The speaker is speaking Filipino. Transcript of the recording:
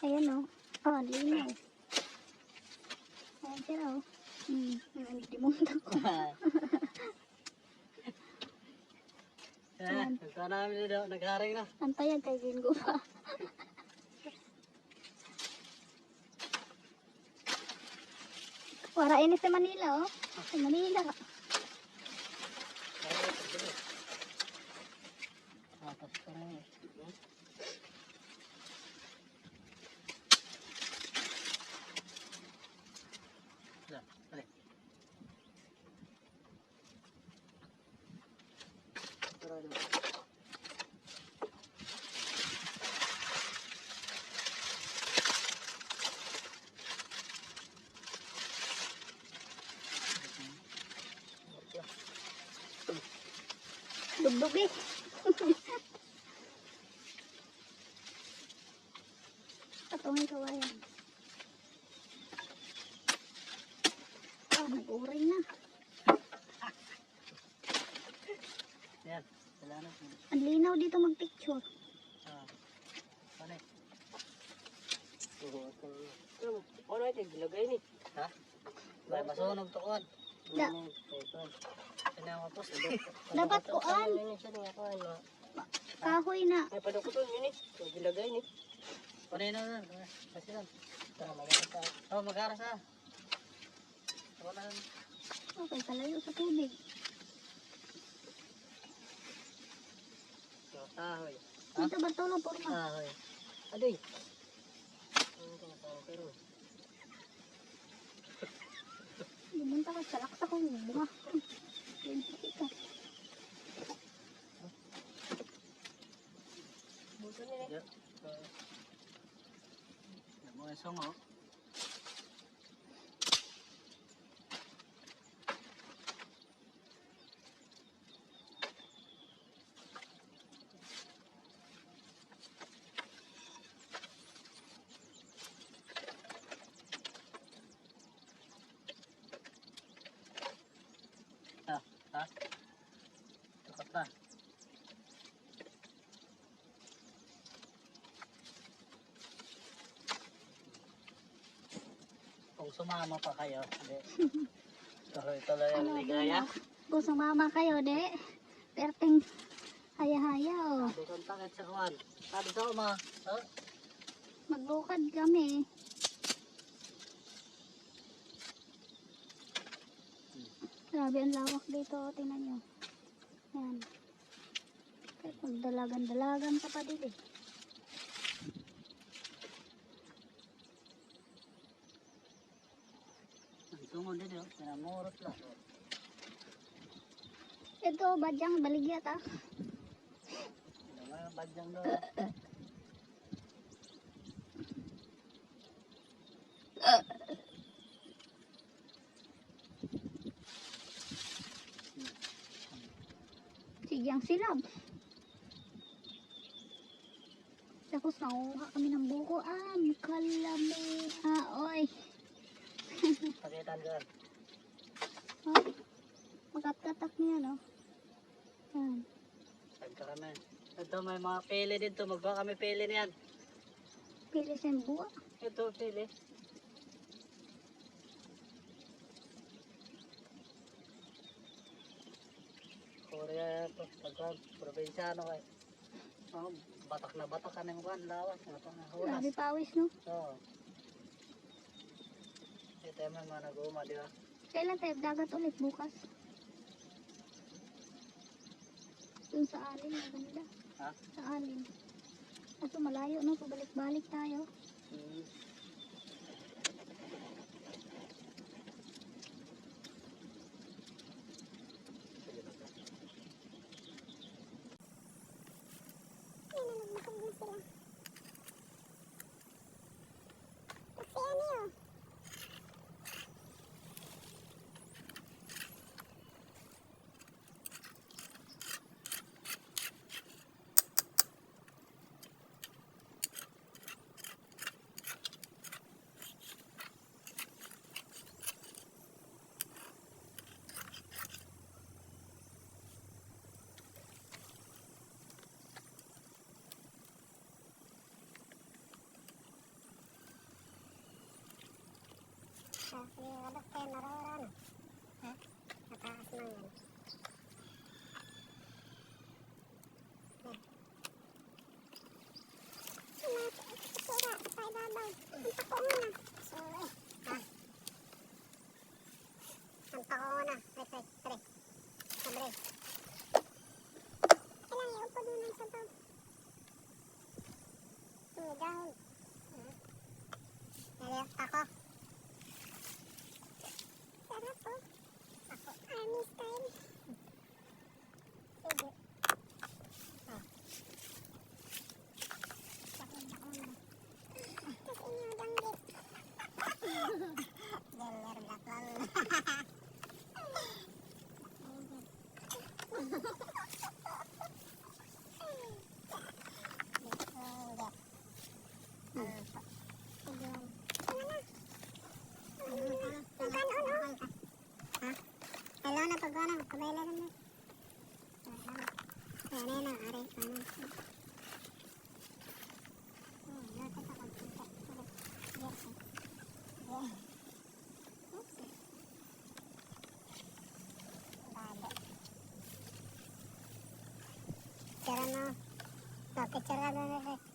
Ayan o. Oh, linaw. Ayan siya o. Hindi mo ito. Ito namin dito, nagharing na. Antayan kay Gingo pa. Wara ini sa Manila oh. Sa Manila. Atas ka na eh. Dugdug eh. Patungin kawayan. Ah, nag-uring na. Yan, wala na. Ang linaw dito mag-picture. Ano eh? Ano ito? Gilagay ni. Ha? May masunog to kuhan. Da. Dapat kuhan. Kahoy na. Ay, padukuton yun eh. Gilagay ni. Panay na. Kasi lang. Oh, mag-aras na. Okay, kalayo sa tubig. Kahoy. Dito ba tulong po naman? Kahoy. Adoy. Bumunta ka sa laksa ko. Bunga. Hindi ka. Buto nila. Mga songo. Ha? Takot na. Kung sumama pa kayo, tuloy-tuloy ang ligaya. Kung sumama kayo, de. Perting haya-haya, oh. Sabi kong takit sa kuwan. Sabi sa uma. Oh. Maglukad kami. Grabe ang lawak dito, tingnan nyo. Yan. Kahit magdalagan-dalagan ka pa dito. Ang tungod dito, pinamurot lang. Ito, badyang baligyat ah. May badyang doon. Sigyang silab. Tapos nakuha kami ng bukuan. Kalami. Oy. Pakitan doon. Oh, magkatkatak niya, no? Yan. Pagkarami. Ito may mga pili dito. Magba kami pili niyan. Pili sa buwa. Ito pili. Korea ito. Pagka probinsyano kayo. Oh, batak na batak ka ng kuwan. Lawas. Batak na hulas. Grabe pawis, no? Oo. Ito yung mga nag-uuma, di ba? Kailan tayo dagat ulit bukas? Dun sa alin, maganda. Ha? Sa alin. Kaso malayo, no? Pabalik-balik tayo. Hello na pagkano, kabayla na mo. Ano na, are, kanan. Cara mo, picture ka doon.